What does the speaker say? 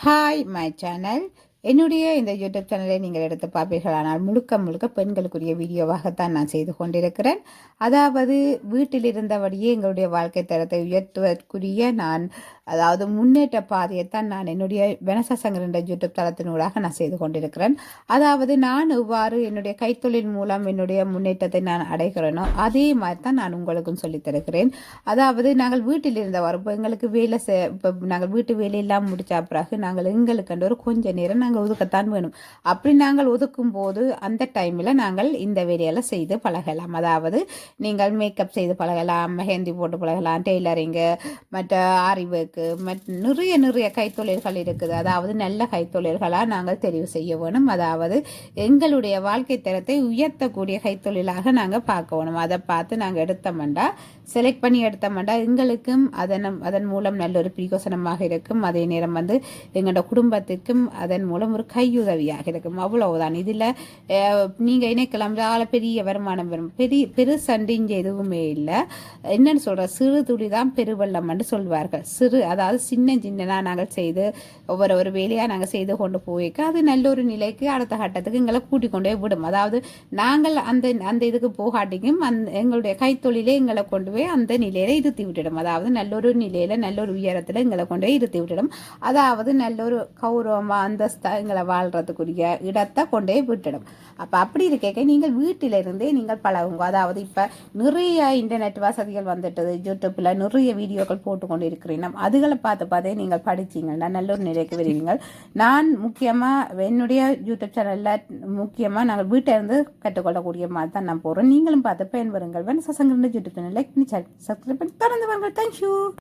Hi my channel. என்னுடைய இந்த YouTube சேனலை நீங்கள் எடுத்து பார்ப்பீர்களானால் முழுக்க முழுக்க பெண்களுக்குரிய வீடியோவாகத்தான் நான் செய்து கொண்டிருக்கிறேன். அதாவது வீட்டில் இருந்தபடியே எங்களுடைய வாழ்க்கை தரத்தை உயர்த்துவதற்குரிய அதாவது முன்னேற்ற பாதையைத்தான் நான் என்னுடைய வெனசா சங்கர் என்ற யூடியூப் தளத்தினூடாக நான் செய்து கொண்டிருக்கிறேன். அதாவது நான் எவ்வாறு என்னுடைய கைத்தொழில் மூலம் என்னுடைய முன்னேற்றத்தை நான் அடைகிறேனோ அதே மாதிரி தான் நான் உங்களுக்கும் சொல்லித் தருகிறேன். அதாவது நாங்கள் வீட்டில் இருந்தவாறு இப்போ எங்களுக்கு இப்போ நாங்கள் வீட்டு வேலையெல்லாம் முடித்த பிறகு நாங்கள் எங்களுக்கு ஒரு கொஞ்ச நேரம் நாங்கள் ஒதுக்கத்தான் வேணும். அப்படி நாங்கள் ஒதுக்கும் போது அந்த டைமில் நாங்கள் இந்த வேலையெல்லாம் செய்து பழகலாம். அதாவது நீங்கள் மேக்கப் செய்து பழகலாம், மெஹந்தி போட்டு பழகலாம், டெய்லரிங்கு, மற்ற ஆரி ஒர்க்கு, நிறைய கைத்தொழில்கள் இருக்குது. அதாவது நல்ல கைத்தொழில்களாக நாங்கள் தெரிவு செய்ய வேணும். அதாவது எங்களுடைய வாழ்க்கை தரத்தை உயர்த்தக்கூடிய கைத்தொழிலாக நாங்கள் பார்க்கணும். அதை பார்த்து நாங்கள் எடுத்தோம்டா, செலக்ட் பண்ணி எடுத்தோம்டா எங்களுக்கும் அதன் மூலம் நல்ல ஒரு பிரயோசனமாக இருக்கும். அதே நேரம் எங்களோட குடும்பத்திற்கும் அதன் மூலம் ஒரு கையுதவியாக இருக்கும். அவ்வளவுதான். இதில் நீங்கள் இணைக்கலாம் பெரிய வருமானம் வரும். பெருசண்டிஞ்சு எதுவுமே இல்லை. என்னன்னு சொல்கிற சிறு துளி தான் பெருவெள்ளம் என்று சொல்வார்கள். அதாவது சின்ன நாங்கள் செய்து ஒவ்வொரு வேலையாக நாங்கள் செய்து கொண்டு போய்க்க அது நல்ல ஒரு நிலைக்கு அடுத்த கட்டத்துக்கு எங்களை கூட்டிக் கொண்டே விடும். அதாவது நாங்கள் அந்த இதுக்கு போகாட்டிக்கும் எங்களுடைய கைத்தொழிலே எங்களை கொண்டு போய் அந்த நிலையில இருத்தி விட்டுடும். அதாவது நல்ல ஒரு நிலையில நல்ல ஒரு உயரத்தில் எங்களை கொண்டு போய் இருத்தி விட்டுடும். அதாவது நல்ல ஒரு கௌரவமா அந்தஸ்தா எங்களை வாழ்றதுக்குரிய இடத்தை கொண்டே விட்டுடும். அப்போ அப்படி இருக்க நீங்கள் வீட்டிலிருந்தே நீங்கள் பழகுங்க. அதாவது இப்போ நிறைய இன்டர்நெட் வசதிகள் வந்துட்டது. யூடியூப்பில் நிறைய வீடியோக்கள் போட்டுக்கொண்டு இருக்கிறேன். அதுகளை பார்த்து நீங்கள் படிச்சிங்கன்னா நல்ல ஒரு நிலைக்கு வருவீங்க. நான் முக்கியமாக என்னுடைய யூடியூப் சேனலில் முக்கியமாக நாங்கள் வீட்டில் இருந்து கற்றுக்கொள்ளக்கூடிய மாதிரி தான் நான் போகிறேன். நீங்களும் பார்த்து பயன்பெறுங்கள். சங்கர் யூடியூப் சேனல் லைக் பண்ணி சப்ஸ்கிரைப் பண்ணி தொடர்ந்து வாங்க. தேங்க்யூ.